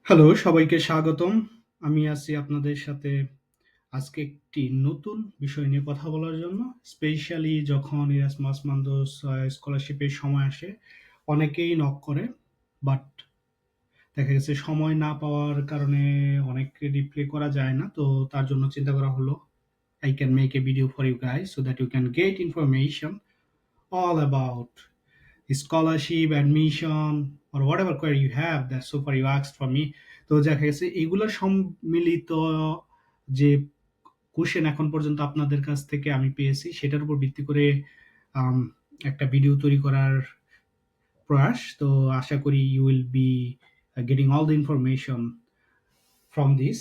Hello, সবাইকে স্বাগতম। আমি আছি আপনাদের সাথে আজকে একটি নতুন বিষয় নিয়ে কথা বলার জন্য। স্পেশালি যখন ইরাসমাস মান্দোস স্কলারশিপের সময় আসে, অনেকেই নক করে। বাট দেখা গেছে সময় না পাওয়ার কারণে অনেককে রিপ্লাই করা যায় না। তো তার জন্য চিন্তা করা হলো, I can make a video for you guys so that you can get information all about scholarship, admission, or whatever query you have that so far you asked for me. তো দেখা গেছে এগুলোর সম্মিলিত যে কোশ্চেন এখন পর্যন্ত আপনাদের কাছ থেকে আমি পেয়েছি সেটার উপর ভিত্তি করে আম, একটা ভিডিও তৈরি করার প্রয়াস। তো আশা করি you will be getting all the information from this.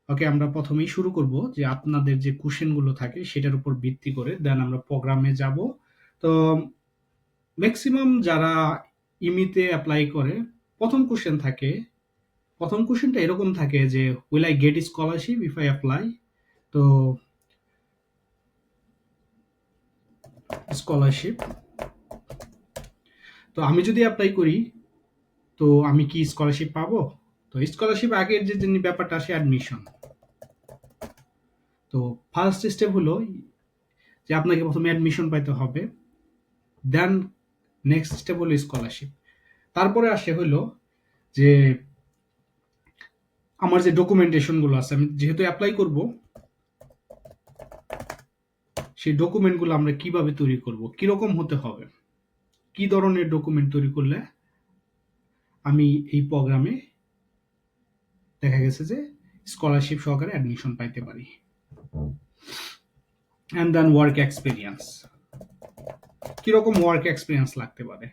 Okay, আমরা প্রথমেই শুরু করব যে আপনাদের যে কোশ্চেনগুলো থাকে সেটার উপর ভিত্তি করে দেন আমরা প্রোগ্রামে যাব। তো ম্যাক্সিমাম যারা ইমিতে অ্যাপ্লাই করে প্রথম কোশ্চেন থাকে, প্রথম কোশ্চেনটা এরকম থাকে যে will I get scholarship if I apply. তো স্কলারশিপ, তো আমি যদি অ্যাপ্লাই করি তো আমি কি স্কলারশিপ পাবো? তো স্কলারশিপ আগের যে ব্যাপারটা আসে অ্যাডমিশন। তো ফার্স্ট স্টেপ হলো যে আপনাকে প্রথমে অ্যাডমিশন পাইতে হবে, দেন নেক্সট স্টেপ হলো স্কলারশিপ। তারপরে আসে হলো যে আমার যে ডকুমেন্টেশনগুলো আছে, আমি যেহেতু অ্যাপ্লাই করব সেই ডকুমেন্টগুলো আমরা কিভাবে তৈরি করব, কিরকম হতে হবে, কি ধরনের ডকুমেন্ট তৈরি করলে আমি এই প্রোগ্রামে দেখা গেছে যে স্কলারশিপ সহকারে অ্যাডমিশন পাইতে পারি। অ্যান্ড দেন ওয়ার্ক এক্সপিরিয়েন্স, কিরকম ওয়ার্ক এক্সপিরিয়েন্স লাগতে পারে।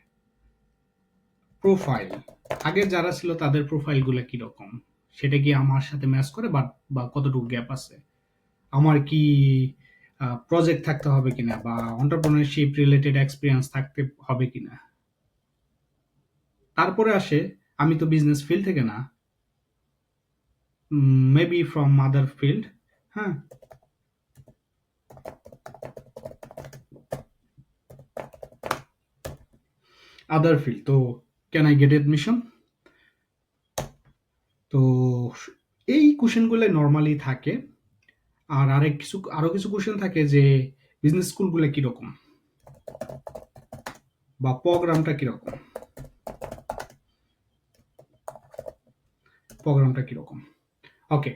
প্রোফাইল, আগে যারা ছিল তাদের প্রোফাইলগুলো কিরকম, সেটা কি আমার সাথে ম্যাচ করে বা কতটুকু গ্যাপ আছে, আমার কি প্রজেক্ট থাকতে হবে কিনা বা এন্টারপ্রেনারশিপ রিলেটেড এক্সপিরিয়েন্স থাকতে হবে কিনা। তারপরে আসে আমি তো বিজনেস ফিল্ড থেকে না, মেবি ফ্রম আদার ফিল্ড। হ্যাঁ, আদার ফিল্ড, তো ক্যান আই গেট এডমিশন? তো এই কোশ্চেনগুলো নর্মালি থাকে। আর আরো কিছু কোশ্চেন থাকে যে বিজনেস স্কুলগুলো কিরকম বা প্রোগ্রামটা কিরকম, প্রোগ্রামটা কিরকম। ওকে,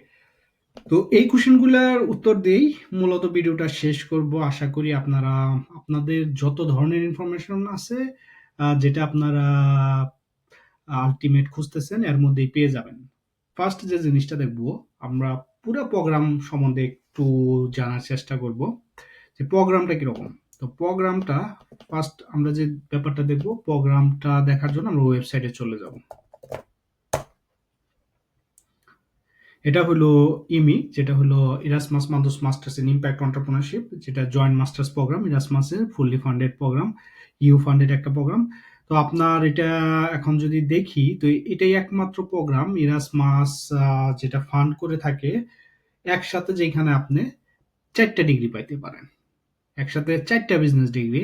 তো এই কোশ্চেনগুলোর উত্তর দিয়েই মূলত ভিডিওটা শেষ করব। আশা করি আপনারা আপনাদের যত ধরনের ইনফরমেশন আছে যেটা আপনারা আলটিমেট খুঁজতেছেন এর মধ্যেই পেয়ে যাবেন। ফার্স্ট যে জিনিসটা দেখব, আমরা পুরো প্রোগ্রাম সম্বন্ধে একটু জানার চেষ্টা করব যে প্রোগ্রামটা কিরকম। তো প্রোগ্রামটা ফার্স্ট আমরা যে ব্যাপারটা দেখব, প্রোগ্রামটা দেখার জন্য আমরা ওয়েবসাইটে চলে যাব। এটা হলো ইমি, যেটা হলো Erasmus Mundus masters in impact entrepreneurship, যেটা জয়েন্ট মাস্টার্স প্রোগ্রাম, ইরাসমাসের fully funded program, EU funded একটা প্রোগ্রাম। তো আপনার এটা এখন যদি দেখি, তো এটাই একমাত্র প্রোগ্রাম ইরাসমাস যেটা ফান্ড করে থাকে একসাথে, যেখানে আপনি 4টা ডিগ্রি পাইতে পারেন, একসাথে 4টা বিজনেস ডিগ্রি।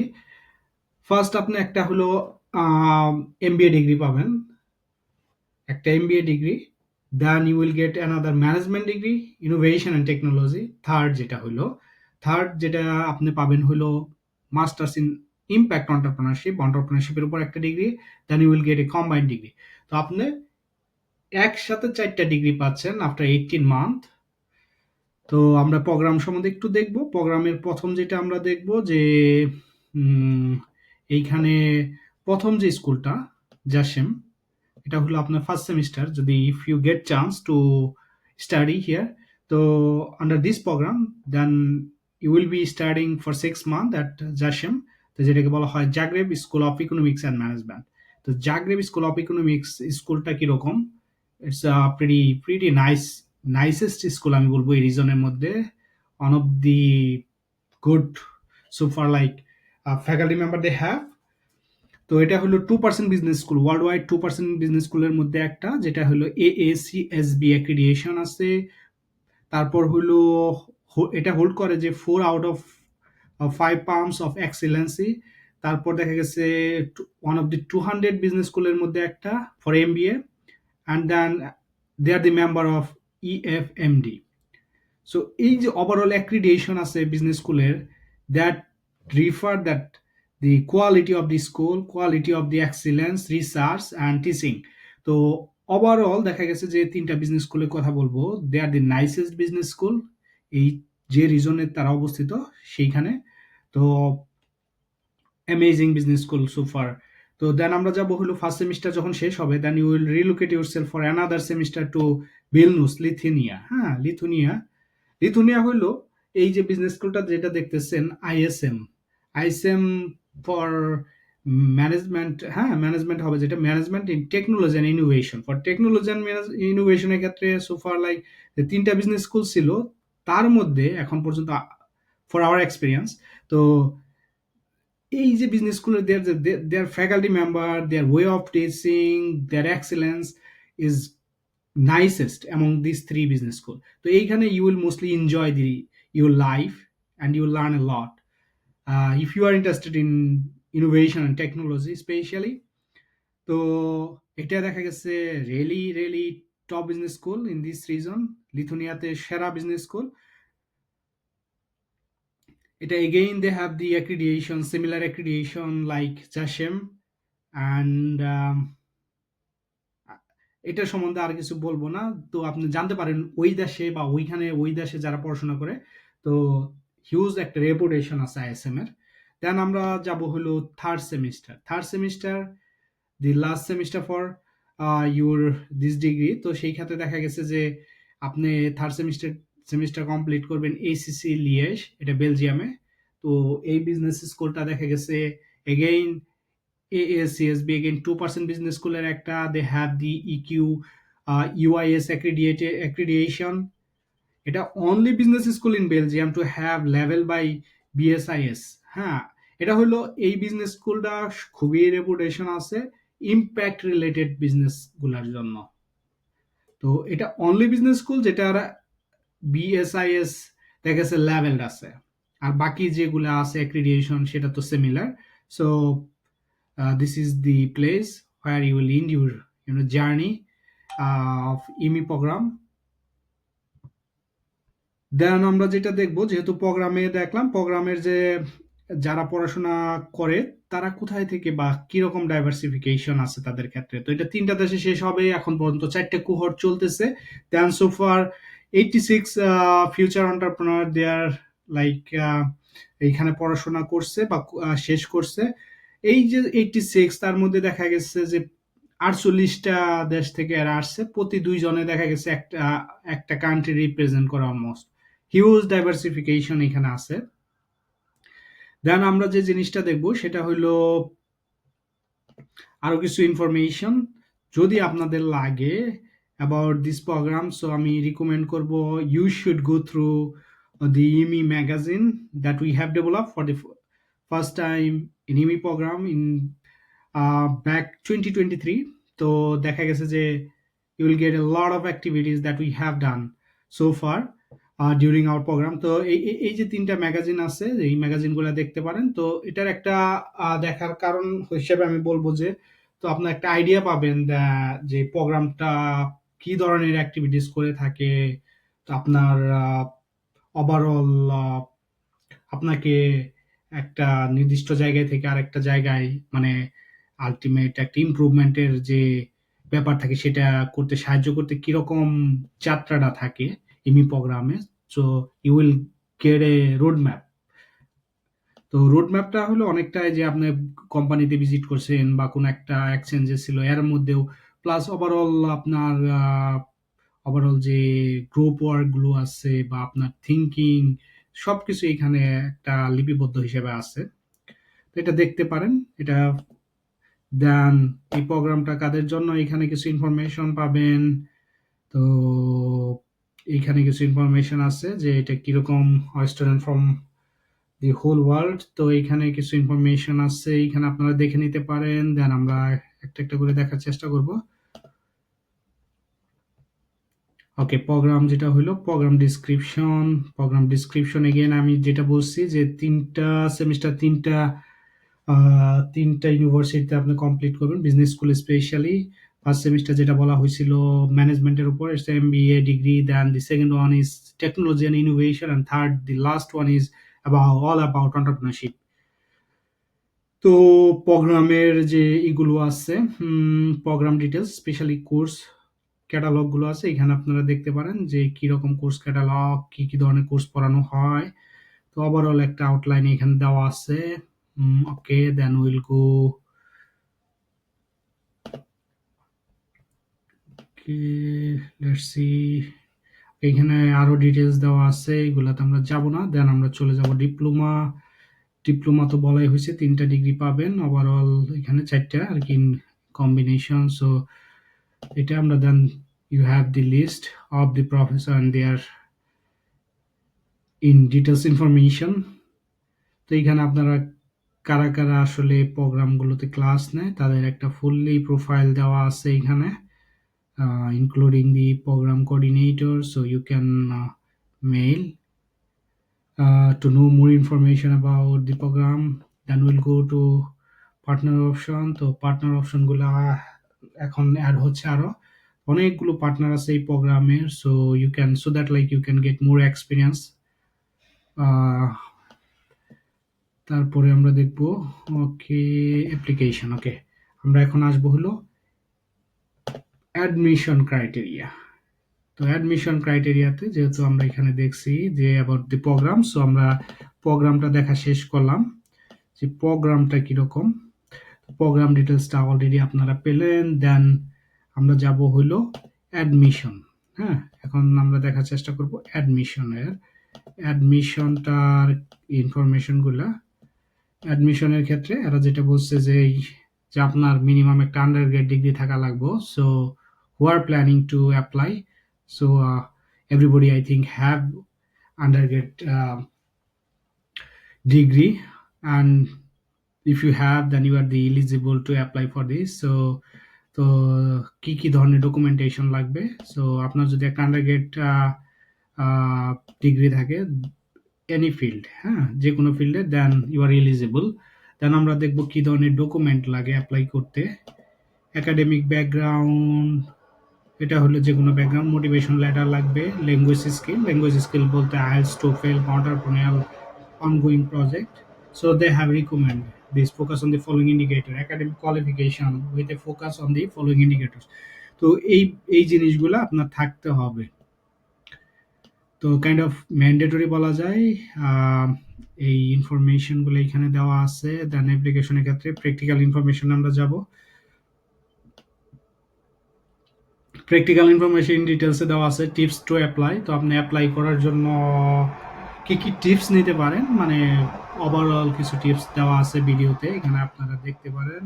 ফার্স্ট আপনি একটা হলো এমবিএ ডিগ্রি পাবেন, একটা MBA degree. Then you will get another management degree, innovation and technology. Third যেটা আপনি পাবেন হলো মাস্টার্স ইন ইম্প্যাক্ট এন্টারপ্রেনারশিপ, এন্টারপ্রেনারশিপের উপর একটা degree. Then you will get a combined degree. তো আপনি একসাথে 4টা ডিগ্রি পাচ্ছেন আফটার 18 মান্থ। তো আমরা প্রোগ্রাম সম্বন্ধে একটু দেখব। প্রোগ্রামের প্রথম যেটা আমরা দেখব যে উম, এইখানে প্রথম যে স্কুলটা জাসেম, এটা হলো আপনার ফার্স্ট সেমিস্টার। যদি if you get chance to study here, তো under this program, then you will be studying for 6 month at ZSEM, তো যেটাকে বলা হয় Zagreb school of economics and management. তো জাগ্রেব স্কুল অফ ইকোনমিক্স স্কুলটা কিরকম, it's pretty nicest school আমি বলবো এই রিজনের মধ্যে। One of the good super like faculty member they have. তো এটা হলো 2% business school, world wide 2% business স্কুলের মধ্যে একটা, যেটা হলো AACSB অ্যাক্রিডিয়েশন আছে। তারপর হলো এটা হোল্ড করে যে 4 out of 5 pumps of Excellency. তারপর দেখা গেছে ওয়ান অফ দি 200 বিজনেস স্কুলের মধ্যে একটা for MBA। And then they are the member of EFMD. So এই যে ওভারঅল অ্যাক্রিডিটেশন আছে বিজনেস স্কুলের, that refer that the quality of the school, quality of the excellence, research and teaching. তো overall দেখা গেছে যে তিনটা বিজনেস স্কুলের কথা বলবো, দে আর দি নাইসেস্ট বিজনেস স্কুল, এই যে রিজনে তারা অবস্থিত সেইখানে। তো amazing business school so far. তো দেন আমরা যাবো হলো ফার্স্ট সেমিস্টার যখন শেষ হবে, then you will relocate yourself for another semester to Vilnius, Lithuania. হ্যাঁ, লিথুনিয়া হইলো এই যে বিজনেস স্কুলটা যেটা দেখতেছেন, আইএসএম। আইএসএম ফর ম্যানেজমেন্ট, হ্যাঁ ম্যানেজমেন্ট হবে, যেটা management in technology and innovation. For technology and ইনোভেশনের ক্ষেত্রে সোফার লাইক যে তিনটা বিজনেস স্কুল ছিল, তার মধ্যে এখন পর্যন্ত ফর আওয়ার এক্সপিরিয়েন্স, তো এই যে বিজনেস স্কুলের their faculty member, their way of teaching, their excellence is nicest among these three business school. তো এইখানে you will mostly enjoy your life and you will learn a lot. If you are interested in innovation and technology especially, তো এটা দেখা গেছে really top business school in this region, লিথুনিয়াতে সেরা business school. এটা again they have the accreditation, similar accreditation like JASHEM, and এটা সম্বন্ধে আর কিছু বলবো না। তো আপনি জানতে পারেন ওই দেশে বা ওই দেশে যারা পড়াশোনা করে, তো হিউজ একটা রেপুটেশন আছে আইএসএম এর। দেন আমরা যাব হলো third semester the last semester for your this degree. তো সেই ক্ষেত্রে দেখা গেছে যে আপনি থার্ড সেমিস্টার কমপ্লিট করবেন এইসিসি লিয়েজ, এটা বেলজিয়ামে। তো এই বিজনেস স্কুলটা দেখা গেছে again AACSB, again 2% business school এর একটা, they have the EQ UIS accreditation. এটা only business school in Belgium to have level by BSIS। হ্যাঁ, এটা হলো এই বিজনেস স্কুলটা খুবই রেপুটেশন আছে ইম্প্যাক্ট রিলেটেড বিজনেস গুলার জন্য। তো এটা অনলি বিজনেস স্কুল যেটার BSIS দেখা গেছে লেভেল আছে, আর বাকি যেগুলো আছে অ্যাক্রিডিটেশন সেটা তো similar. So this is the place where you will end your journey of EMI program. দেন আমরা যেটা দেখবো, যেহেতু প্রোগ্রামে দেখলাম প্রোগ্রামের যে যারা পড়াশোনা করে তারা কোথায় থেকে বা কিরকম ডাইভার্সিফিকেশন আছে তাদের ক্ষেত্রে। তো এটা তিনটা দেশে শেষ হবে, এখন পর্যন্ত 4টে কোহর্ট চলতেছে। দেন সো ফার 86 ফিউচার এন্টারপ্রেনার দে আর লাইক এইখানে পড়াশোনা করছে বা শেষ করছে। এই যে 86, তার মধ্যে দেখা গেছে যে 48টা দেশ থেকে এরা আসছে, প্রতি 2 জনে দেখা গেছে একটা কান্ট্রি রিপ্রেজেন্ট করে। অলমোস্ট হিউজ ডাইভার্সিফিকেশন এখানে আছে। দেন আমরা যে জিনিসটা দেখব সেটা হলো আরো কিছু ইনফরমেশন যদি আপনাদের লাগে about this program, so আমি রিকমেন্ড করব you should go through the EMI magazine that we have developed for the first time in EMI program in back 2023. তো দেখা গেছে যে you will get a lot of activities that we have done so far during our program. তো এই যে তিনটা magazine আছে, এই ম্যাগাজিনগুলো দেখতে পারেন। তো এটার একটা দেখার কারণ হিসেবে আমি বলবো যে, তো আপনার একটা আইডিয়া পাবেন যে প্রোগ্রামটা কি ধরনের অ্যাক্টিভিটিস করে থাকে। তো আপনার ওভারঅল আপনাকে একটা নির্দিষ্ট জায়গায় থেকে আরেকটা জায়গায় মানে আলটিমেট একটা ইমপ্রুভমেন্টের যে ব্যাপার থাকে সেটা করতে সাহায্য করতে কিরকম যাত্রাটা থাকে ইমি প্রোগ্রামে। So you will get a road map. তো রোড ম্যাপটা হলো অনেকটাই যে আপনি কোম্পানিতে ভিজিট করছেন বা কোনো একটা এক্সচেঞ্জে ছিল এর মধ্যেও, প্লাস ওভারঅল আপনার ওভারঅল যে গ্রুপ ওয়ার্কগুলো আছে বা আপনার থিঙ্কিং সবকিছু এখানে একটা লিপিবদ্ধ হিসেবে আছে। তো এটা দেখতে পারেন। এটা দেন এই প্রোগ্রামটা কাদের জন্য, এখানে কিছু ইনফরমেশন পাবেন। তো এইখানে কিছু ইনফরমেশন আছে যে এটা কিরকম student from the whole world. তো এইখানে কিছু ইনফরমেশন আছে, এইখানে আপনারা দেখে নিতে পারেন। দেন আমরা একটা একটা করে দেখার চেষ্টা করব। ওকে, প্রোগ্রাম যেটা হলো প্রোগ্রাম ডিসক্রিপশন এগেন আমি যেটা বলছি যে তিনটা সেমিস্টার তিনটা ইউনিভার্সিটিতে আপনি কমপ্লিট করবেন, business school specially. First semester যেটা বলা হয়েছিল ম্যানেজমেন্টের উপর, it's MBA degree, then the second one is technology and innovation, and third the last one is all about entrepreneurship. তো প্রোগ্রামের যে এগুলো আছে, program details, specially course catalog গুলো আছে, এখানে আপনারা দেখতে পারেন যে কি রকম কোর্স ক্যাটালগ, কি কি ধরনের কোর্স পড়ানো হয়। তো ওভারঅল একটা আউটলাইন এখানে দেওয়া আছে। Okay, then will go, okay, let's see. এখানে আরো ডিটেলস দেওয়া আছে, এগুলাতে আমরা যাব না। দেন আমরা চলে যাব ডিপ্লোমা। ডিপ্লোমা তো বলাই হয়েছে 3টা ডিগ্রি পাবেন ওভারঅল, এখানে 4টা আর কি কম্বিনেশন। সো এটা আমরা then you have the list of the professor and their in details information. তো এখানে আপনারা কারা কারা আসলে প্রোগ্রামগুলোতে ক্লাস নেয় তাদের একটা ফুললি প্রোফাইল দেওয়া আছে এখানে, including the program coordinator, so you can mail to know more information about the program. Then we'll go to partner option. তো পার্টনার অপশন গুলা এখন অ্যাড হচ্ছে, আরো অনেকগুলো পার্টনার আছে এই প্রোগ্রামের, so you can, so that like you can get more experience. তারপরে আমরা দেখব, ওকে, অ্যাপ্লিকেশন। ওকে, আমরা এখন আসবো হলো অ্যাডমিশন ক্রাইটেরিয়া। তো অ্যাডমিশন ক্রাইটেরিয়াতে যেহেতু আমরা এখানে দেখছি যে অ্যাবাউট দি প্রোগ্রাম, সো আমরা প্রোগ্রামটা দেখা শেষ করলাম যে প্রোগ্রামটা কিরকম। প্রোগ্রাম ডিটেলসটা অলরেডি আপনারা পেলেন। দেন আমরা যাব হইলো অ্যাডমিশন। হ্যাঁ, এখন আমরা দেখার চেষ্টা করব অ্যাডমিশনটার ইনফরমেশনগুলা। অ্যাডমিশনের ক্ষেত্রে এরা যেটা বলছে যে আপনার মিনিমাম একটা আন্ডারগ্রেড ডিগ্রি থাকা লাগবে। So who are planning to apply, so everybody I think have undergrad degree, and if you have, then you are the eligible to apply for this. So তো কি কি ধরনের ডকুমেন্টেশন লাগবে, so আপনার যদি একটা আন্ডারগ্রেড ডিগ্রি থাকে any field, হ্যাঁ, যে কোনো ফিল্ডে, দেন ইউ আর এলিজিবল। দেন আমরা দেখব কি ধরনের ডকুমেন্ট লাগে অ্যাপ্লাই করতে। একাডেমিক ব্যাকগ্রাউন্ড, এটা হলো যে কোনো ব্যাকগ্রাউন্ড। মোটিভেশন লেটার লাগবে। ল্যাঙ্গুয়েজ স্কিল বলতে IELTS, TOEFL, entrepreneurial ongoing project. So they have recommend this focus on the following indicator, academic qualification with a focus on the following indicators. তো এই জিনিসগুলো আপনার থাকতে হবে। তো কাইন্ড অফ ম্যান্ডেটরি বলা যায়। এই ইনফরমেশনগুলো এখানে দেওয়া আছে। দেন অ্যাপ্লিকেশনের ক্ষেত্রে প্র্যাকটিক্যাল ইনফরমেশন আমরা যাব। প্র্যাকটিক্যাল ইনফরমেশন ডিটেলসে দেওয়া আছে টিপস টু অ্যাপ্লাই। তো আপনি অ্যাপ্লাই করার জন্য কি কি টিপস নিতে পারেন, মানে ওভারঅল কিছু টিপস দেওয়া আছে ভিডিওতে, এখানে আপনারা দেখতে পারেন।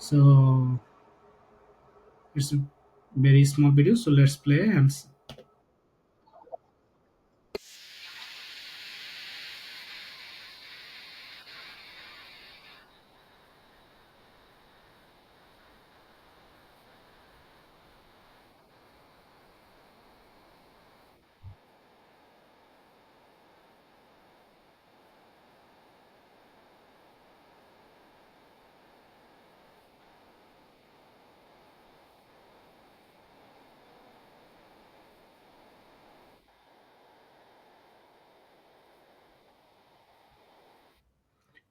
So it's very small video, so let's play and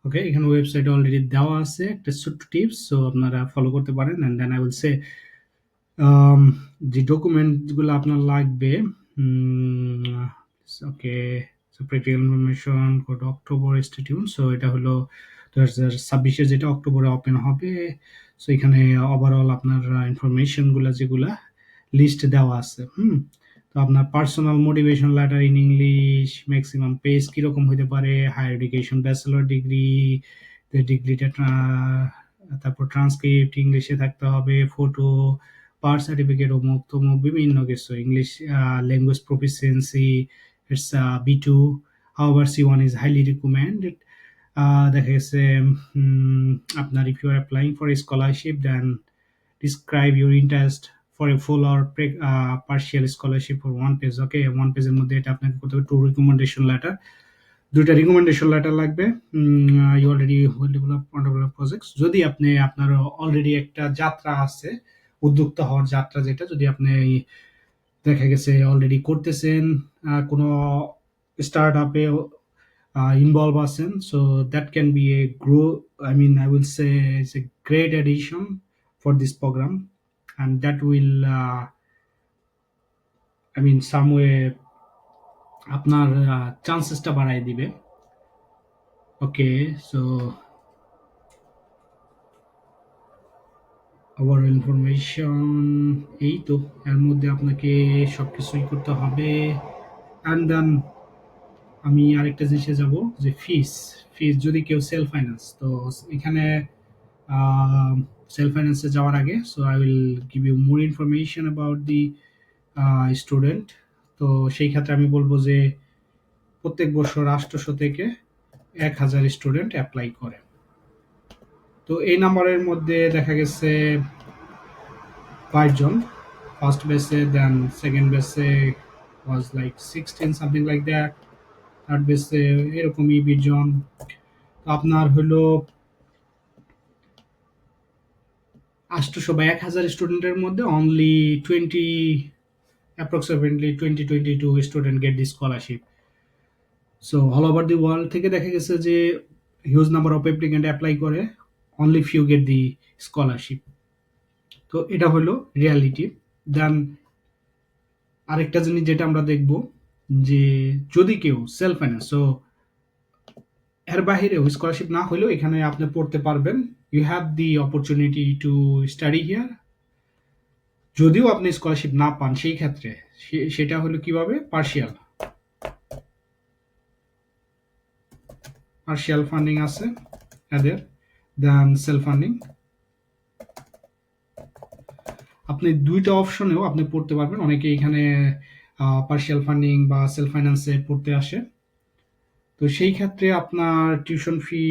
okay, এখানে ওয়েবসাইট অলরেডি দেওয়া আছে একটা ছোট্ট টিপস, সো আপনারা ফলো করতে পারেন। And then I will say যে ডকুমেন্টগুলো আপনার লাগবে। Okay, so practical information code October স্টেটিউন। সো এটা হলো 2026 যেটা অক্টোবরে ওপেন হবে। সো এখানে ওভারঅল আপনার ইনফরমেশনগুলো যেগুলা লিস্ট দেওয়া আছে। তো আপনার personal motivation letter in English, maximum page কিরকম হতে পারে, হায়ার এডুকেশন ব্যাচেলর ডিগ্রি, ডিগ্রিটা, তারপর ট্রান্সক্রিপ্ট ইংলিশে থাকতে হবে, ফটো, বার্থ সার্টিফিকেট, অমুক তমুক বিভিন্ন কিছু, English language proficiency, it's B2, however C1 is highly recommended. দেখা গেছে আপনার if you are applying for a scholarship, then describe your interest for a full or partial scholarship for one page. Okay, one পেজের মধ্যে এটা আপনাকে করতে হবে। Two recommendation letter, 2টা রিকমেন্ডেশন লেটার লাগবে। You already will develop projects, যদি আপনি আপনার অলরেডি একটা যাত্রা আছে উদ্যোক্তা হওয়ার যাত্রা, যেটা যদি আপনি দেখা গেছে অলরেডি করতেছেন, কোনো স্টার্টআপে involve আছেন, so that can be a grow, I mean I will say it's a great addition for this program, and that will I mean some way আপনার চান্সেসটা বাড়ায় দিবে। ওকে, সো আবার ইনফরমেশন এই তো, এর মধ্যে আপনাকে সবকিছুই করতে হবে। অ্যান্ড দেন আমি আরেকটা জিনিসে যাব, যে ফিস। ফিস যদি কেউ সেলফ ফাইন্যান্স, তো এখানে সেলফ ফাইন্যান্সে যাওয়ার আগে, so I will give you more information about the student. তো সেই ক্ষেত্রে আমি বলবো যে প্রত্যেক বছর 800 থেকে 1000 স্টুডেন্ট অ্যাপ্লাই করে। তো এই নাম্বারের মধ্যে দেখা গেছে 5 জন ফার্স্ট বেসে, দেন সেকেন্ড বেসে was like 16 something like that, third বেসে এরকমই 20 জন। তো আপনার হলো 800 বা 1000 স্টুডেন্টের মধ্যে only 20, approximately 22 student get the scholarship. So all over the world থেকে দেখা গেছে যে huge number of applicant apply করে, only few get the scholarship. তো এটা হলো রিয়ালিটি। দেন আরেকটা জিনিস যেটা আমরা দেখব, যে যদি কেউ সেলফ ফাইন্যান্স, সো এর বাহিরেও স্কলারশিপ না হলেও এখানে আপনি পড়তে পারবেন, you have the opportunity to study here. যদিও আপনি স্কলারশিপ না পান, সেই ক্ষেত্রে সেটা হলো কিভাবে, পার্শিয়াল পার্শিয়াল ফান্ডিং আছে এদের, দেন সেলফ ফান্ডিং। আপনি দুইটা অপশনেও আপনি পড়তে পারবেন। অনেকে এখানে পার্শিয়াল ফান্ডিং বা সেলফ ফাইন্যান্সে পড়তে আসে। তো সেই ক্ষেত্রে আপনার টিউশন ফি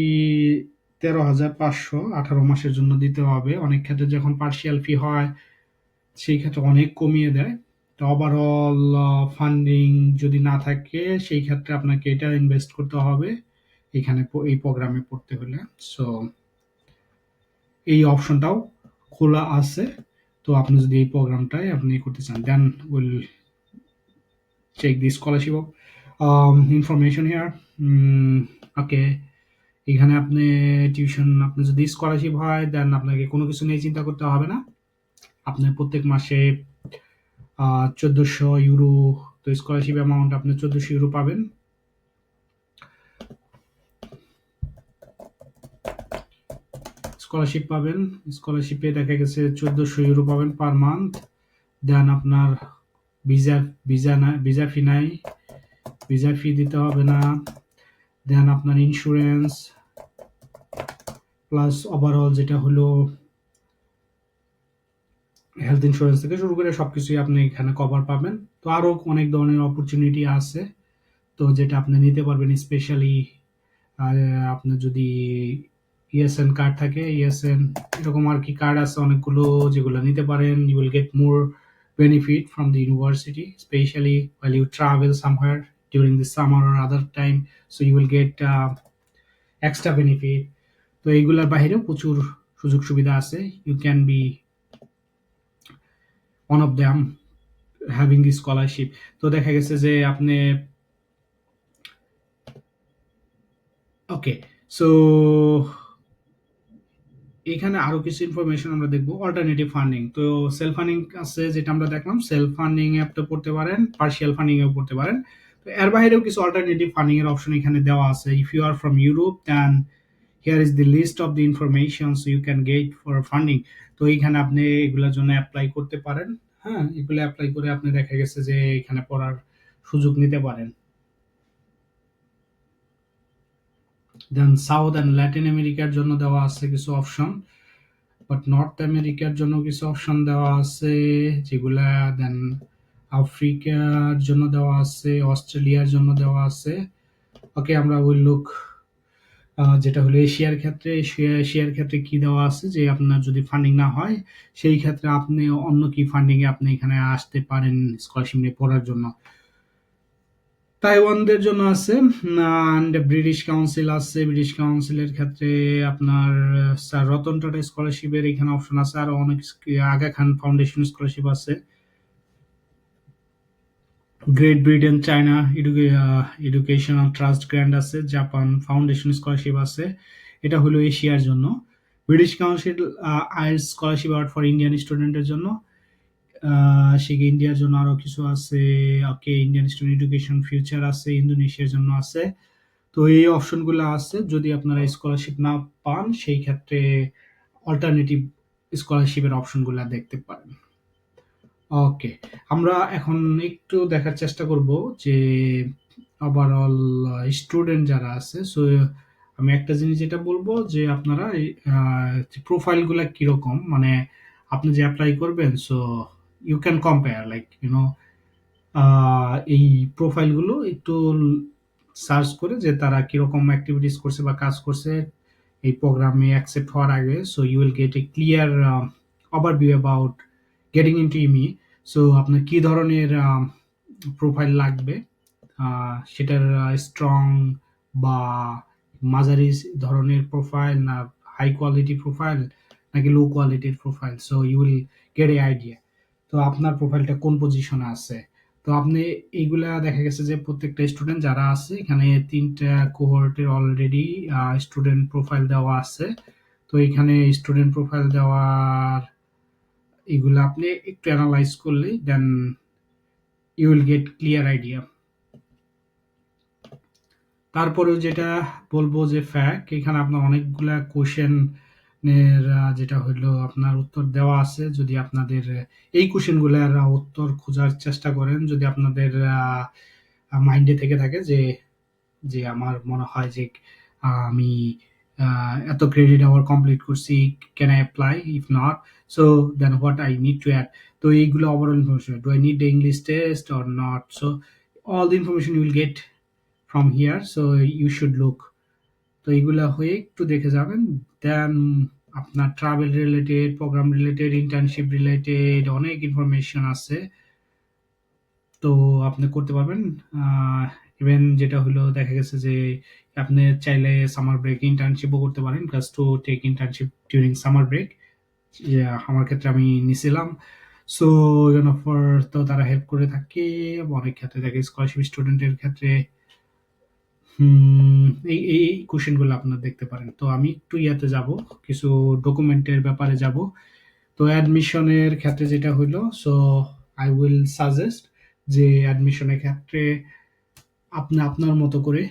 13,500 18 মাসের জন্য দিতে হবে। অনেক ক্ষেত্রে যখন পার্শিয়াল ফি হয়, সেই ক্ষেত্রে অনেক কমিয়ে দেয়। তো ওভারঅল ফান্ডিং যদি না থাকে, সেই ক্ষেত্রে আপনাকে এটা ইনভেস্ট করতে হবে এখানে এই প্রোগ্রামে পড়তে হলে। সো এই অপশনটাও খোলা আছে। তো আপনি যদি এই প্রোগ্রামটাই আপনি করতে চান, then will check the scholarship information here. Okay, এখানে আপনি টিউশন, আপনি যদি স্কলারশিপ হয়, দেন আপনাকে কোনো কিছু নিয়ে চিন্তা করতে হবে না। আপনি প্রত্যেক মাসে 1400 ইউরো, তো স্কলারশিপ অ্যামাউন্ট আপনি 1400 ইউরো পাবেন। স্কলারশিপ পাবেন, স্কলারশিপে দেখা গেছে 1400 ইউরো পাবেন পার মান্থ। দেন আপনার ভিসা ফি নাই, ভিসা ফি দিতে হবে না। দেন আপনার ইন্স্যুরেন্স প্লাস ওভারঅল যেটা হলো হেলথ ইন্স্যুরেন্স থেকে শুরু করে সবকিছুই আপনি এখানে কভার পাবেন। তো আরো অনেক ধরনের অপরচুনিটি আছে, তো যেটা আপনি নিতে পারবেন। স্পেশালি আপনার যদি ইএসএন কার্ড থাকে, ইএসএন এরকম আর কি কার্ড আছে অনেকগুলো, যেগুলো নিতে পারেন। You will get more benefit from the university, especially while you travel somewhere during the summer or other time, so you will get extra benefit. তো এইগুলোর বাইরেও প্রচুর সুযোগ সুবিধা আছে। You can be one of them having the scholarship। তো দেখা গেছে যে আপনি ওকে, সো এখানে আরো কিছু ইনফরমেশন আমরা দেখবো। অল্টারনেটিভ ফান্ডিং, তো সেলফ ফান্ডিং আছে যেটা আমরা দেখলাম, সেলফ ফান্ডিং এ আপনি পড়তে পারেন, পার্শিয়াল ফান্ডিং এও পড়তে পারেন। তো এর বাইরেও কিছু অল্টারনেটিভ ফান্ডিং এর অপশন এখানে দেওয়া আছে। If you are from Europe, then here is the list of the information you can get for funding. তো এইখানে আপনি এগুলোর জন্য অ্যাপ্লাই করতে পারেন। হ্যাঁ, এগুলো অ্যাপ্লাই করে আপনি দেখা গেছে যে এখানে পড়ার সুযোগ নিতে পারেন। দেন সাউথ অ্যান্ড ল্যাটিন আমেরিকার জন্য দেওয়া আছে কিছু অপশন, বাট নর্থ আমেরিকার জন্য কিছু অপশন দেওয়া আছে যেগুলা, দেন আফ্রিকার জন্য দেওয়া আছে, অস্ট্রেলিয়ার জন্য দেওয়া আছে। ওকে, আমরা উইল লুক যেটা হলো এশিয়ার ক্ষেত্রে। এশিয়ার ক্ষেত্রে কি দেওয়া আছে, যে আপনার যদি ফান্ডিং না হয়, সেই ক্ষেত্রে আপনি অন্য কি ফান্ডিং এ আপনি এখানে আসতে পারেন স্কলারশিপ নিয়ে পড়ার জন্য। তাইওয়ানদের জন্য আছে, অ্যান্ড ব্রিটিশ কাউন্সিল আছে। ব্রিটিশ কাউন্সিলের ক্ষেত্রে আপনার স্যার রতন টাটা স্কলারশিপের এখানে অপশন আছে, আরো অনেক আগা খান ফাউন্ডেশন স্কলারশিপ আছে। Great Britain, China educational trust grant আছে, জাপান ফাউন্ডেশন স্কলারশিপ আছে। এটা হলো এশিয়ার জন্য। British council IELTS scholarship award for Indian স্টুডেন্টের জন্য। সেখানে ইন্ডিয়ার জন্য আরো কিছু আছে। ওকে, ইন্ডিয়ান স্টুডেন্ট এডুকেশন ফিউচার আছে, ইন্দোনেশিয়ার জন্য আছে। তো এই অপশনগুলো আছে। যদি আপনারা স্কলারশিপ না পান সেই ক্ষেত্রে অল্টারনেটিভ স্কলারশিপের অপশনগুলো দেখতে পারেন। ওকে, আমরা এখন একটু দেখার চেষ্টা করব যে ওভারঅল স্টুডেন্ট যারা আছে। সো আমি একটা জিনিস যেটা বলবো যে আপনারা প্রোফাইলগুলো কিরকম, মানে আপনি যে অ্যাপ্লাই করবেন, so you can compare like এই প্রোফাইলগুলো একটু সার্চ করে যে তারা কিরকম অ্যাক্টিভিটিস করছে বা কাজ করছে এই প্রোগ্রামে অ্যাকসেপ্ট হওয়ার আগে। So you will get a clear overview about getting into EMI. So আপনার কি ধরনের প্রোফাইল লাগবে, সেটার স্ট্রং বা মাঝারি ধরনের প্রোফাইল, না হাই কোয়ালিটি প্রোফাইল, নাকি লো কোয়ালিটির profile. So you will get a idea তো আপনার প্রোফাইলটা কোন পজিশনে আছে। তো আপনি এইগুলা দেখা গেছে যে প্রত্যেকটা স্টুডেন্ট যারা আছে এখানে ৩টা কোহর্টের অলরেডি স্টুডেন্ট প্রোফাইল দেওয়া আছে। তো এখানে স্টুডেন্ট প্রোফাইল দেওয়ার এগুলো আপনি একটু অ্যানালাইজ করলে then you will get clear idea. তারপরেও যেটা বলবো যে ফ্যাক্ট, এখানে আপনার অনেকগুলা কোশ্চেন এর যেটা হলো আপনার উত্তর দেওয়া আছে। যদি আপনাদের এই কোশ্চেনগুলোর উত্তর খোঁজার চেষ্টা করেন, যদি আপনাদের মাইন্ডে থেকে থাকে যে যে আমার মনে হয় যে আমি এত ক্রেডিট আওয়ার কমপ্লিট করছি, can I apply, if not so then what I need to add. তো এইগুলো overall information, do I need the English test or not. So all the information you will get from here, so you should look. তো এইগুলা হয়ে একটু দেখে যাবেন। দেন আপনার travel related, program related, internship related অনেক ইনফরমেশন আছে, তো আপনি করতে পারবেন। ইভেন যেটা হলো দেখা গেছে যে আপনি চাইলে সামার ব্রেক ইন্টার্নশিপও করতে পারেন, plus to take internship during summer break. আমার ক্ষেত্রে আমি নিছিলাম। সো ফর তো তারা হেল্প করে থাকে অনেক ক্ষেত্রে, থাকে স্কলারশিপ স্টুডেন্টের ক্ষেত্রে। এই এই কোশ্চেনগুলো আপনারা দেখতে পারেন। তো আমি একটু ইয়াতে যাব, কিছু ডকুমেন্টের ব্যাপারে যাব। তো অ্যাডমিশনের ক্ষেত্রে যেটা হইলো, সো আই উইল সাজেস্ট যে অ্যাডমিশনের ক্ষেত্রে আপনি আপনার মতো করে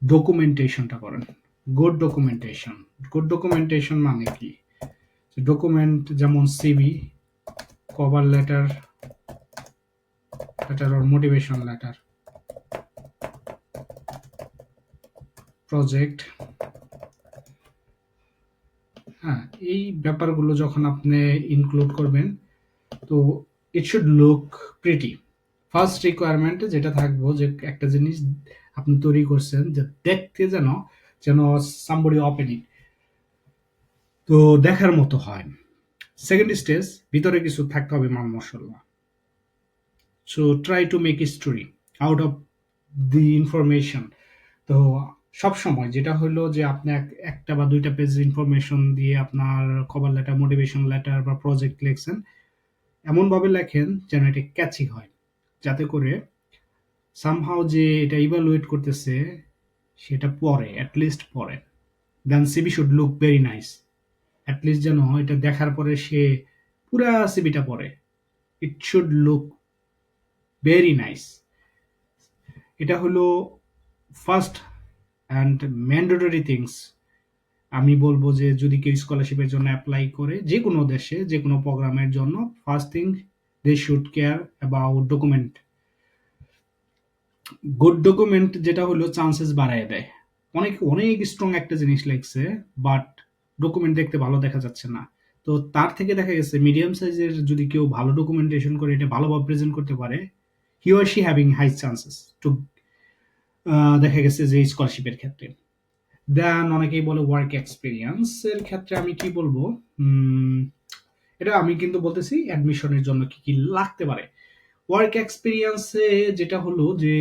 ডকুমেন্টেশনটা করেন। Good documentation. গুড ডকুমেন্টেশন মানে কি? ডকুমেন্ট যেমন CV, cover letter, letter or motivation letter, project, হ্যাঁ, এই ব্যাপারগুলো যখন আপনি ইনক্লুড করবেন, তো it should look pretty. First রিকোয়ারমেন্টে যেটা থাকবো যে একটা জিনিস আপনি তৈরি করছেন যে দেখতে যেন যেন সামবডি ওপেন ইট, তো দেখার মতো হয়। সেকেন্ড স্টেজ, ভিতরে কিছু থাকতে হবে মাল মশলা। So try to make story out of the information. তো সব সময় যেটা হলো যে আপনি একটা বা দুইটা পেজ ইনফরমেশন দিয়ে আপনার কভার লেটার, মোটিভেশন লেটার বা প্রজেক্ট লিখছেন, এমনভাবে লেখেন যেন এটা ক্যাচি হয়, যাতে করে সামহাও যে এটা ইভালুয়েট করতেছে সেটা পড়ে, অ্যাটলিস্ট পড়ে। Then CV should look very nice. At least যেন এটা দেখার পরে সে পুরা সিভিটা পড়ে। It should look very nice. এটা হলো ফার্স্ট অ্যান্ড ম্যান্ডেটরি থিংস। আমি বলবো যে যদি কেউ স্কলারশিপের জন্য অ্যাপ্লাই করে যে কোনো দেশে যে কোনো প্রোগ্রামের জন্য, first thing they should care about document. Good document যেটা হলো চান্সেস বাড়ায় দেয়। অনেক অনেক স্ট্রং একটা জিনিস লাগছে, বাট ডকুমেন্ট দেখতে ভালো দেখা যাচ্ছে না। তো তার থেকে দেখা গেছে মিডিয়াম সাইজের যদি কেউ ভালো ডকুমেন্টেশন করে এটা ভালোভাবে প্রেজেন্ট করতে পারে, he or she having high chances to, দেখা গেছে যে স্কলারশিপের ক্ষেত্রে। দেন অনেকেই বলে ওয়ার্ক এক্সপিরিয়েন্স এর ক্ষেত্রে আমি কি বলবো, এটা আমি কিন্তু বলতেছি অ্যাডমিশনের জন্য কি কি লাগতে পারে। ওয়ার্ক এক্সপিরিয়েন্সে যেটা হলো যে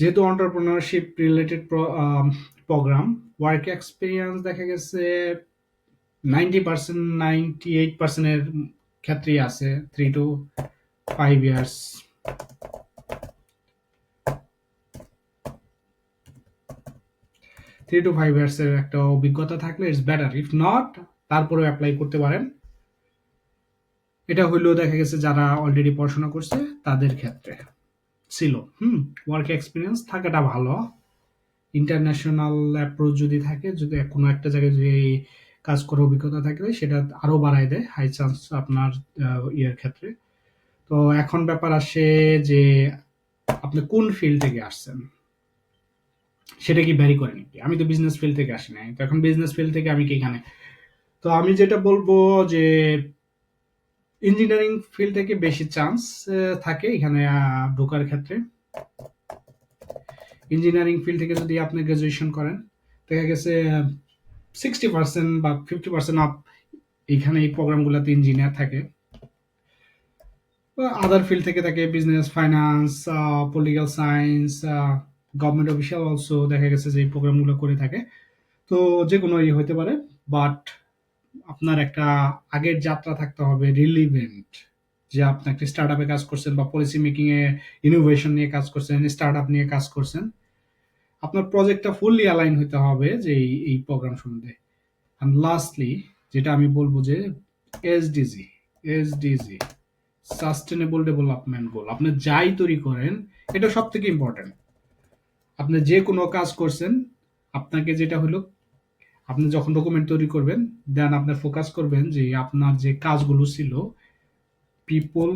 যেহেতু entrepreneurship related program, work experience দেখা গেছে 90%, 98% ক্ষেত্রেই আছে। 3 to 5 years, 3 to 5 years এর একটা অভিজ্ঞতা থাকলে ইটস বেটার। ইফ নট, তারপরেও অ্যাপ্লাই করতে পারেন। এটা হইলেও দেখা গেছে যারা অলরেডি পড়াশোনা করছে তাদের ক্ষেত্রে ছিল। ওয়ার্ক এক্সপিরিয়েন্স থাকাটা ভালো। ইন্টারন্যাশনাল অ্যাপ্রোচ যদি থাকে, যদি কোনো একটা জায়গায় যদি কাজ করার অভিজ্ঞতা থাকলে সেটা আরো বাড়ায় দেয় হাই চান্স আপনার ইয়ের ক্ষেত্রে। তো এখন ব্যাপার আসে যে আপনি কোন ফিল্ড থেকে আসছেন, সেটা কি ভ্যারি করে নাকি? আমি তো বিজনেস ফিল্ড থেকে আসি নাই, তো এখন বিজনেস ফিল্ড থেকে আমি কি এখানে? তো আমি যেটা বলবো যে ইঞ্জিনিয়ারিং ফিল্ড থেকে বেশি চান্স থাকে এখানে ঢোকার ক্ষেত্রে। ইঞ্জিনিয়ারিং ফিল্ড থেকে যদি আপনি গ্রাজুয়েশন করেন, দেখা গেছে 60% বা 50% আপ এইখানে এই প্রোগ্রামগুলোতে ইঞ্জিনিয়ার থাকে। আদার ফিল্ড থেকে থাকে business, finance, political science, government official also দেখা গেছে যে এই প্রোগ্রামগুলো করে থাকে। তো যে কোনো ইয়ে হতে পারে, বাট আপনার একটা আগের যাত্রা থাকতে হবে রিলিভেন্ট, যে আপনি একটা স্টার্ট আপে কাজ করছেন বা পলিসি মেকিং এ ইনোভেশন নিয়ে কাজ করছেন, স্টার্ট আপ নিয়ে কাজ করছেন। আপনার প্রজেক্টটা ফুললি অ্যালাইন হতে হবে যে এই প্রোগ্রাম সম্বন্ধে। অ্যান্ড লাস্টলি যেটা আমি বলবো যে SDG, SDG sustainable development goal, আপনি যাই তৈরি করেন এটা সব থেকে ইম্পর্টেন্ট। আপনি যে কোনো কাজ করছেন, আপনাকে যেটা হলো, আপনি যখন ডকুমেন্ট তৈরি করবেন দেন আপনি ফোকাস করবেন যে আপনার যে কাজগুলো ছিল পিপল,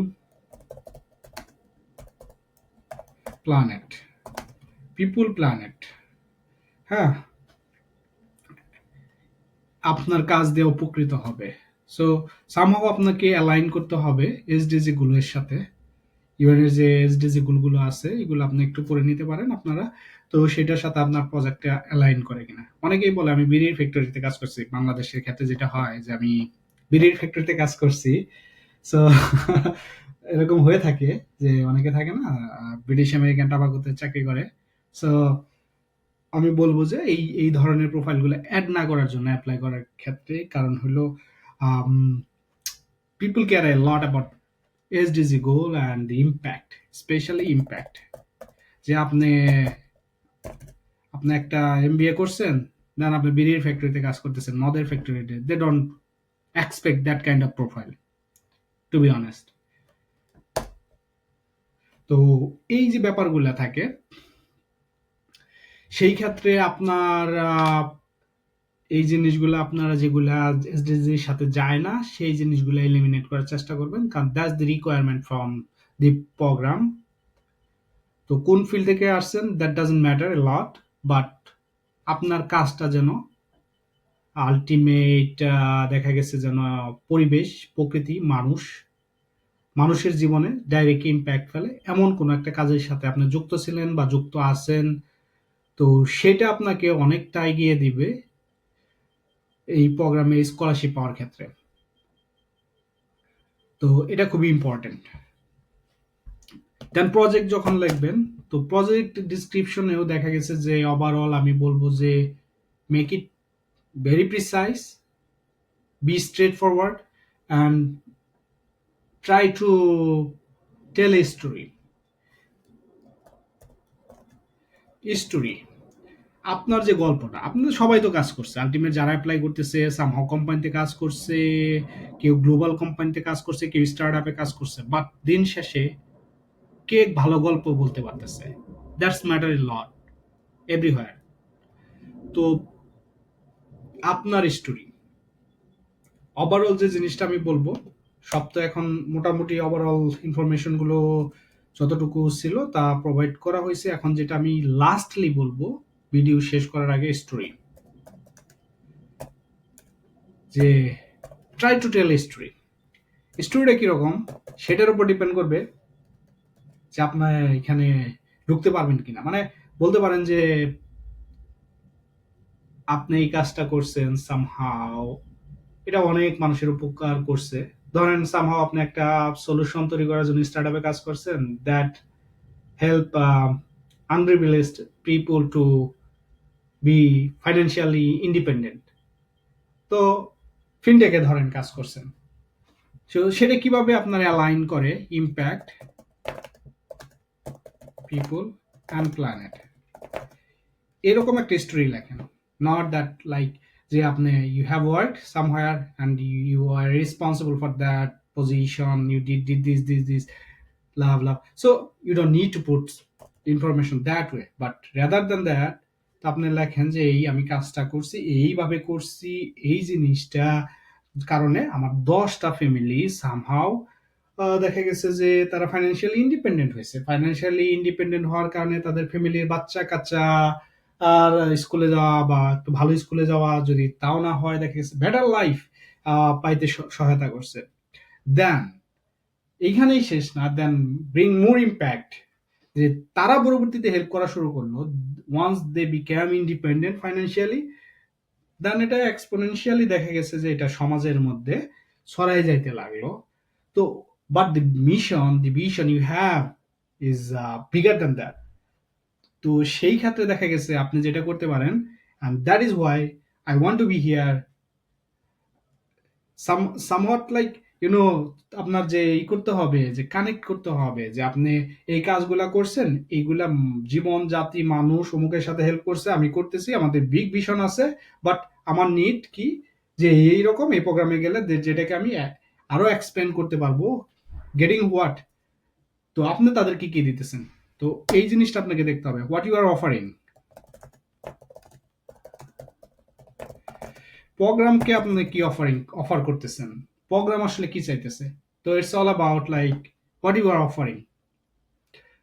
প্ল্যানেট, পিপল, প্ল্যানেট, হ্যাঁ, আপনার কাজ দিয়ে উপকৃত হবে। সো সামহাও আপনাকে অ্যালাইন করতে হবে এসডিজি গুলোর সাথে। ইউএনের যে এসডিজি গুলো আছে এগুলো আপনি একটু পড়ে নিতে পারেন আপনারা। তো সেটার সাথে আপনার প্রজেক্টটা অ্যালাইন করে কিনা। অনেকেই বলে আমি বিড়ির ফ্যাক্টরিতে কাজ করছি। বাংলাদেশের ক্ষেত্রে যেটা হয় যে আমি বিড়ির ফ্যাক্টরিতে কাজ করছি। সো এরকম হয়ে থাকে যে অনেকে থাকে না ব্রিটিশ আমেরিকান টাবাকোতে চাকরি করে। সো আমি বলবো যে এই ধরনের প্রোফাইলগুলো অ্যাড না করার জন্য অ্যাপ্লাই করার ক্ষেত্রে, কারণ হলো people care A lot about SDG goal and the impact, specially impact. যে আপনি আপনি একটা এমবিএ করছেন, দেন আপনি বিড়ির ফ্যাক্টরিতে কাজ করতেছেন, মদের ফ্যাক্টরিতে, they don't expect that kind of profile, to be honest. তো এই যে ব্যাপারগুলো থাকে সেই ক্ষেত্রে আপনার এই জিনিসগুলো আপনারা যেগুলা এসডিজির সাথে যায় না সেই জিনিসগুলো এলিমিনেট করার চেষ্টা করবেন, কারণ that's the requirement from the program. তো কোন ফিল্ড থেকে আসছেন that doesn't matter a lot, but আপনার কাজটা যেন আলটিমেট দেখা গেছে যেন পরিবেশ, প্রকৃতি, মানুষের জীবনে ডাইরেক্ট ইম্প্যাক্ট ফেলে এমন কোনো একটা কাজের সাথে আপনি যুক্ত ছিলেন বা যুক্ত আছেন। তো সেটা আপনাকে অনেকটা এগিয়ে দিবে এই প্রোগ্রামে স্কলারশিপ পাওয়ার ক্ষেত্রে। তো এটা খুবই ইম্পর্টেন্ট। দেন প্রজেক্ট যখন লিখবেন, তো প্রজেক্ট ডিসক্রিপশনেও দেখা গেছে যে ওভারঅল আমি বলবো যে make it very precise, be straight forward and try to tell a story. Story আপনার যে গল্পটা, আপনাদের সবাই তো কাজ করছে, আলটিমেট যারা অ্যাপ্লাই করতেছে সামহাও কোম্পানিতে কাজ করছে, কেউ গ্লোবাল কোম্পানিতে কাজ করছে, কেউ স্টার্ট আপে কাজ করছে, বাট দিন শেষে কে ভালো গল্প বলতে পারতেছে, that's matter a lot everywhere. তো আপনার স্টোরি ওভারঅল যে জিনিসটা আমি বলবো, সব তো এখন মোটামুটি ওভারঅল ইনফরমেশন গুলো যতটুকু ছিল তা প্রোভাইড করা হয়েছে। এখন যেটা আমি লাস্টলি বলবো ভিডিও শেষ করার আগে, স্টোরি, যে ট্রাই টু টেল স্টোরি। স্টোরিটা কিরকম সেটার উপর ডিপেন্ড করবে যে আপনার এখানে ঢুকতে পারবেন কিনা। মানে বলতে পারেন যে আপনি এই কাজটা করছেন সামহাও, এটা অনেক মানুষের উপকার করছে। ধরেন সামহাও আপনি একটা সলিউশন তৈরি করার জন্য স্টার্ট আপে কাজ করছেন, that help unprivileged people to be financially independent. তো ফিনটেকে ধরেন কাজ করছেন, তো সেটা কিভাবে আপনার অ্যালাইন করে ইম্প্যাক্ট পিপল অ্যান্ড প্ল্যানেট, এরকম একটা স্টোরি লেখেন। নট দ্যাট লাইক যে আপনি you have work somewhere and you are responsible for that position, you did this love love so you don't need to put information that way, but rather than that তো আপনি লেখেন যে এই আমি কাজটা করছি, এইভাবে করছি, এই জিনিসটা কারণে আমার 10টা ফ্যামিলি সামহাউ দেখা গেছে যে তারা ফাইন্যান্সিয়ালি ইন্ডিপেন্ডেন্ট হয়েছে। ফাইন্যান্সিয়ালি ইন্ডিপেন্ডেন্ট হওয়ার কারণে তাদের ফ্যামিলির বাচ্চা কাচ্চা আর স্কুলে যাওয়া বা একটু ভালো স্কুলে যাওয়া, যদি তাও না হয় দেখা গেছে বেটার লাইফ পাইতে সহায়তা করছে। দেন এইখানেই শেষ না, দেন ব্রিং মোর ইম্প্যাক্ট, যে তারা পরবর্তীতে হেল্প করা শুরু করলো। Once they became independent financially, then এটা এক্সপোনেনশিয়ালি দেখা গেছে যে এটা সমাজের মধ্যে ছড়াই যাইতে লাগলো। তো but the vision you have is bigger than that. তো সেই ক্ষেত্রে দেখা গেছে আপনি যেটা করতে পারেন, and that is why I want to be here somewhat like আপনার যে করতে হবে, যে কানেক্ট করতে হবে যে আপনি এই কাজগুলা করছেন, এইগুলা জীবন জাতি মানুষ অমুকের সাথে হেল্প করছে, আমি করতেছি, আমাদের বিগ ভিশন আছে, বাট আমার নিড কি যে এইরকম এই প্রোগ্রামে গেলে যেটাকে আমি আরো এক্সপ্যান্ড করতে পারবো, গেটিং হোয়াট। তো আপনি তাদেরকে কি দিতেছেন, তো এই জিনিসটা আপনাকে দেখতে হবে, হোয়াট ইউ আর অফারিং। প্রোগ্রামকে আপনি কি অফার করতেছেন, প্রোগ্রাম আসলে কি চাইতেছে। তো it's all about like what you are offering.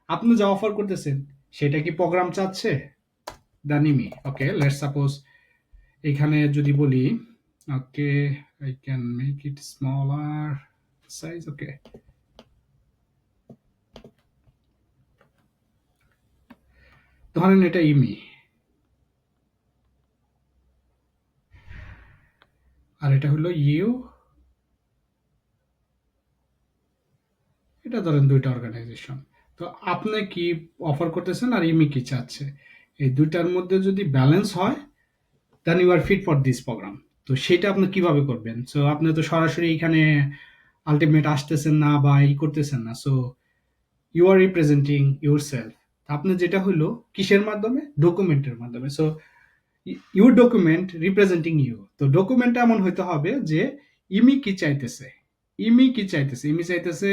আপনি যা অফার করতেছেন সেটা কি প্রোগ্রাম চাচ্ছে। দানিমি ওকে, লেটস সাপোজ এখানে যদি বলি okay I can make it smaller size, okay ধরেন এটা ইমি আর এটা হলো ইউ, এটা ধরেন দুইটা অর্গানাইজেশন। তো আপনি কি অফার করতেছেন আর ইমি কি চাচ্ছে, এই দুইটার মধ্যে যদি ব্যালেন্স হয় then you are fit for this program. তো সেটা আপনি কিভাবে করবেন, সো আপনি তো সরাসরি এখানে আলটিমেট আসতেছেন না বা ই করতেছেন না, so you are representing yourself. আপনি যেটা হলো কিসের মাধ্যমে, ডকুমেন্টের মাধ্যমে। So your document representing you. তো ডকুমেন্টটা এমন হইতে হবে যে ইমি কি চাইতেছে, ইমি চাইতেছে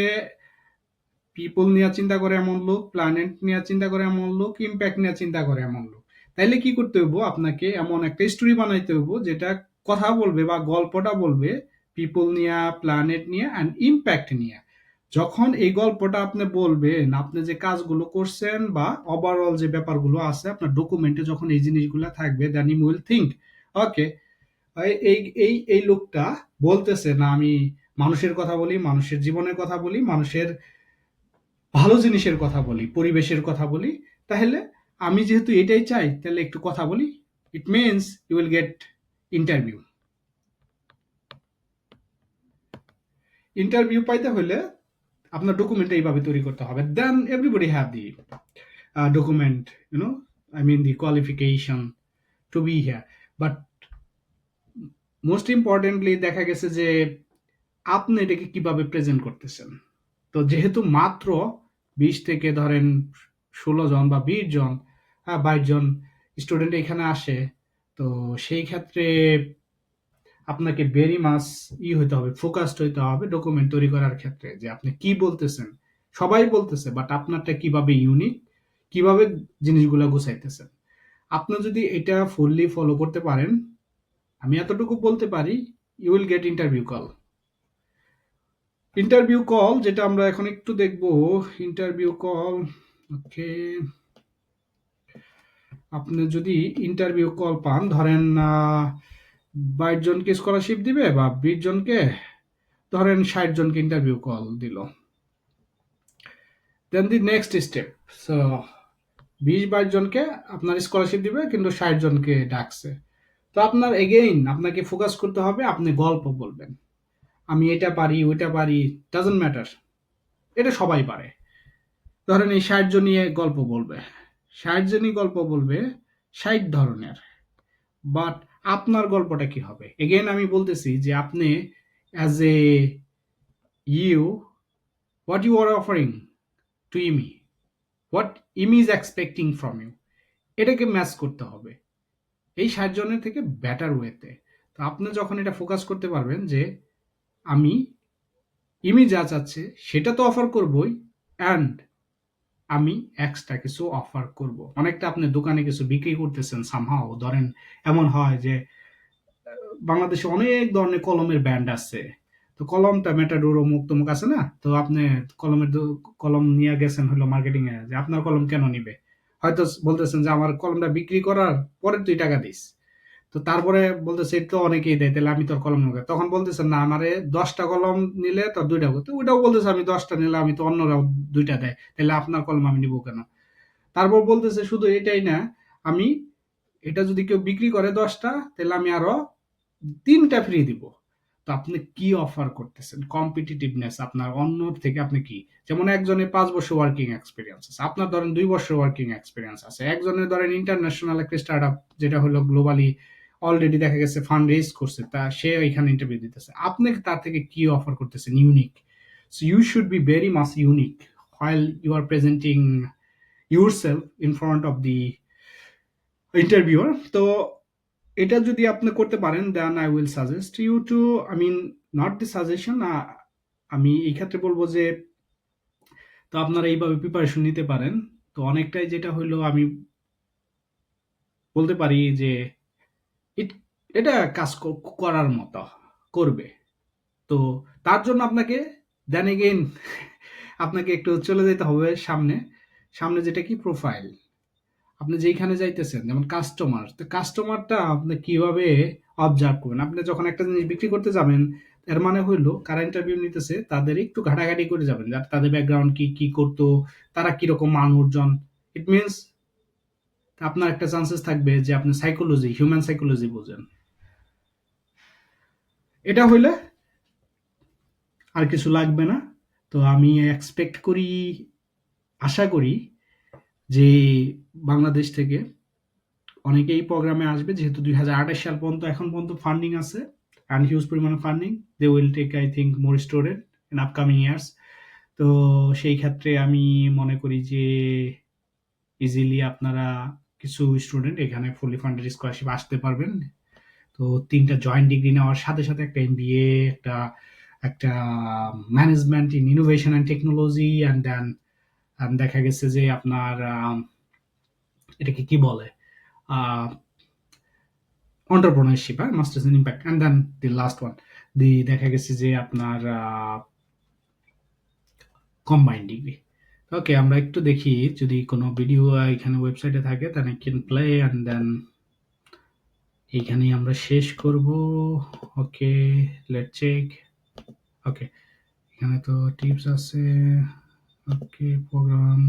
পিপল নিয়ে চিন্তা করে এমন লোক, প্ল্যানেট নিয়ে চিন্তা করে এমন লোক, ইম্প্যাক্ট নিয়ে চিন্তা করে এমন লোক। তাইলে কি করতে হইব, আপনাকে এমন একটা স্টোরি বানাইতে হইব যেটা কথা বলবে বা গল্পটা বলবে পিপল নিয়ে, প্ল্যানেট নিয়ে অ্যান্ড ইম্প্যাক্ট নিয়ে। যখন এই গল্পটা আপনি বলবেন, আপনি যে কাজগুলো করছেন বা ওভারঅল যে ব্যাপারগুলো আছে আপনার ডকুমেন্টে, যখন এই জিনিসগুলো থাকবে দেন ইউ উইল থিঙ্ক ওকে এই এই এই লোকটা বলতেছে না আমি মানুষের কথা বলি, মানুষের জীবনের কথা বলি, মানুষের ভালো জিনিসের কথা বলি, পরিবেশের কথা বলি, তাহলে আমি যেহেতু এটাই চাই তাহলে একটু কথা বলি। It means you will get interview. Interview পাইতে হলে আপনার ডকুমেন্ট এইভাবে তৈরি করতে হবে, then everybody have the document, I mean the qualification to be here. But most importantly দেখা গেছে যে আপনি এটাকে কিভাবে প্রেজেন্ট করতেছেন। তো যেহেতু মাত্র 20 থেকে ধরেন 16 জন বা 20 জন, 22 জন স্টুডেন্ট এখানে আসে, তো সেই ক্ষেত্রে আপনাকে ভেরি মাস হইতে হবে, ফোকাসড হইতে হবে ডকুমেন্ট তৈরি করার ক্ষেত্রে, যে আপনি কি বলতেছেন। সবাই বলতেছে, বাট আপনারটা কিভাবে ইউনিক, কিভাবে জিনিসগুলো গুছাইতেছেন। আপনি যদি এটা ফুললি ফলো করতে পারেন, আমি এতটুকু বলতে পারি, you will get interview call. Interview call যেটা আমরা এখন একটু দেখব, ইন্টারভিউ কল ওকে। আপনি যদি ইন্টারভিউ কল পান, ধরেন 22 জনকে স্কলারশিপ দিবে বা 20 জনকে, ধরেন 60 জনকে ইন্টারভিউ কল দিল, দেন দি নেক্সট স্টেপ, সো 20-22 জনকে আপনার স্কলারশিপ দিবে কিন্তু 60 জনকে ডাকছে। তো আপনার এগেইন আপনাকে ফোকাস করতে হবে, আপনি গল্প বলবেন, আমি এটা পারি ওইটা পারি, ডাজন্ট ম্যাটার, এটা সবাই পারে। ধরেন এই 60 জন নিয়ে গল্প বলবে, 60 জনই গল্প বলবে 60 ধরনের, বাট আপনার গল্পটা কি হবে? এগেইন আমি বলতেছি যে আপনি as a you, what you are offering to EMI, what EMI is expecting from you, এটাকে ম্যাচ করতে হবে এই 60 জনের থেকে বেটার ওয়েতে। তো আপনি যখন এটা ফোকাস করতে পারবেন যে আমি ইমি যা চাচ্ছে সেটা তো অফার করবই, অ্যান্ড আমি এক্সট্রা কিছু অফার করব। অনেকটা আপনি দোকানে কিছু বিক্রি করতেছেন সামহাও, ধরেন এমন হয় যে বাংলাদেশে অনেক ধরনের কলমের ব্র্যান্ড আছে। তো কলমটা মেটাডোর অমুক তমুক আছে না? তো আপনি কলম নিয়ে গেছেন হলো মার্কেটিং এ, যে আপনার কলম কেন নিবে? হয়তো বলতেছেন যে আমার কলমটা বিক্রি করার পরে তুই টাকা দিস। তো তারপরে বলতেছে এটা তো অনেকেই দেয়, তাহলে আমি তোর কলম নেবো। তখন বলতেছেন না, আমারে 10টা কলম নিলে তোর 2টা হবে। তো ওইটাও বলতেছে আমি 10টা নিলে আমি তো অন্যরাও 2টা দেয়, তাহলে আপনার কলম আমি নিবো কেন? তারপর বলতেছে শুধু এটাই না, আমি এটা যদি কেউ বিক্রি করে 10টা, তাহলে আমি আরো 3টা ফ্রি দিব। তো আপনি কি অফার করতেছেন? কম্পিটিটিভনেস আপনার অন্যর থেকে আপনি কি? যেমন একজনের 5 বছর ওয়ার্কিং এক্সপিরিয়েন্স আছে, আপনার ধরেন 2 বছর ওয়ার্কিং এক্সপিরিয়েন্স আছে, একজনের ধরেন ইন্টারন্যাশনাল একটা স্টার্ট আপ যেটা হলো গ্লোবালি অলরেডি দেখা গেছে ফান্ড রেজ করছে, তা সে এখানে ইন্টারভিউ দিতেছে, আপনি তার থেকে কি অফার করতেছেন unique? So you should be very much unique while you are presenting yourself in front of the interviewer. তো এটা যদি আপনি করতে পারেন, then I will suggest you to, I mean not the suggestion, আমি এই ক্ষেত্রে বলবো যে তো আপনারা এইভাবে প্রিপারেশন নিতে পারেন। তো অনেকটাই যেটা হইলো আমি বলতে পারি যে এটা কাজ করার মতো করবে। তো তার জন্য আপনাকে দেন এগেইন আপনাকে একটু চলে যেতে হবে সামনে। সামনে যেটা কি প্রোফাইল, আপনি যেইখানে যাইতেছেন, যেমন কাস্টমার, তো কাস্টমারটা আপনি কিভাবে অবজার্ভ করবেন? আপনি যখন একটা জিনিস বিক্রি করতে যাবেন, এর মানে হইলো কারা ইন্টারভিউ নিতেছে তাদের একটু ঘাটাঘাটি করে যাবেন, তাদের ব্যাকগ্রাউন্ড কি, কি করতো, তারা কিরকম মানুষজন। ইট মিনস আপনার একটা চান্সেস থাকবে যে আপনি সাইকোলজি, হিউম্যান সাইকোলজি বোঝেন। এটা হইলে আর কিছু লাগবে না। তো আমি এক্সপেক্ট করি, আশা করি যে বাংলাদেশ থেকে অনেকে এই প্রোগ্রামে আসবে, যেহেতু 2028 সাল পর্যন্ত এখন পর্যন্ত ফান্ডিং আছে, অ্যান্ড হিউজ পরিমাণে funding, they will take I think more student in upcoming years. তো সেই ক্ষেত্রে আমি মনে করি যে ইজিলি আপনারা কিছু স্টুডেন্ট এখানে ফুলি ফান্ডেড স্কলারশিপ আসতে পারবেন। তো 3টা জয়েন্ট ডিগ্রি নেওয়ার সাথে সাথে একটা এমবিএ, একটা একটা management in innovation and technology, and then দেখা গেছে যে আপনার এটাকে কি বলে, entrepreneurship, masters in impact, and then the last one, দেখা গেছে যে আপনার কম্বাইন্ড ডিগ্রি। ওকে, আমরা একটু দেখি যদি কোনো ভিডিও এখানে ওয়েবসাইটে থাকে, তাহলে ক্যান প্লে অ্যান্ড দেন এইখানেই আমরা শেষ করব। ওকে, লেট চেক। ওকে, এখানে তো টিপস আছে। ওকে, প্রোগ্রাম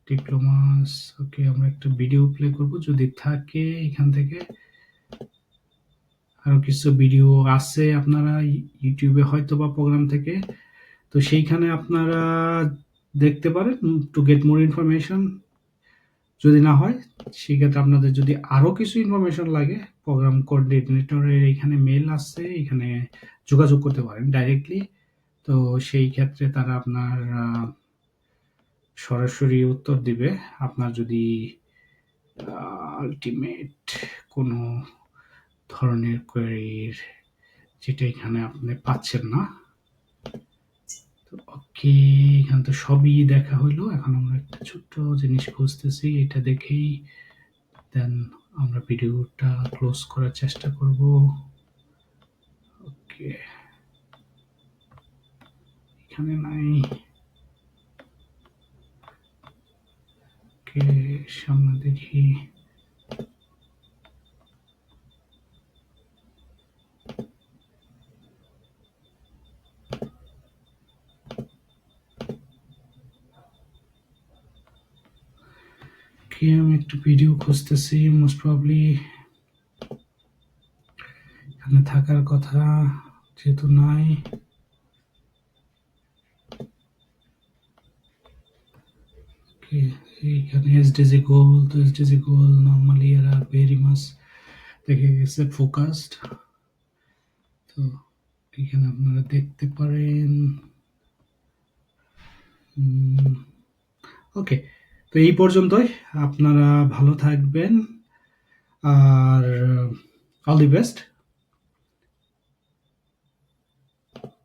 ডিপ্লোমাস। ওকে, আমরা একটা ভিডিও প্লে করব যদি থাকে এখান থেকে। আরো কিছু ভিডিও আছে আপনারা ইউটিউবে হয়তো বা প্রোগ্রাম থেকে, তো সেইখানে আপনারা দেখতে পারেন টু গেট মোর ইনফরমেশন। যদি না হয় সেক্ষেত্রে আপনাদের যদি আরো কিছু ইনফরমেশন লাগে, প্রোগ্রাম কোঅর্ডিনেটরের এখানে মেল আছে, এখানে যোগাযোগ করতে পারেন ডাইরেক্টলি। তো সেই ক্ষেত্রে তারা আপনার সরাসরি উত্তর দিবে। আপনার যদি আলটিমেট কোনো ধরনের কোয়েরির যেটা এখানে আপনি পাচ্ছেন না। ওকে, এখানে তো সবই দেখা হইলো। এখন আমরা একটা ছোট্ট জিনিস খুঁজতেছি, এটা দেখেই দেন আমরা ভিডিওটা ক্লোজ করার চেষ্টা করব। ওকে, এখানে নাই। ওকে, সামনে দেখি। ওকে, আমি একটা ভিডিও খুঁজতেছি, মোস্ট প্রবাবলি এখানে থাকার কথা, যেহেতু নাই। ওকে, এইখানে এসডিজি গোল, তো এসডিজি গোল নর্মালি এরা ভেরি মাচ দেখে গেছে ফোকাসড। তো এখানে আপনারা দেখতে পারেন। ওকে, তো এই পর্যন্তই। আপনারা ভালো থাকবেন আর অল দি বেস্ট।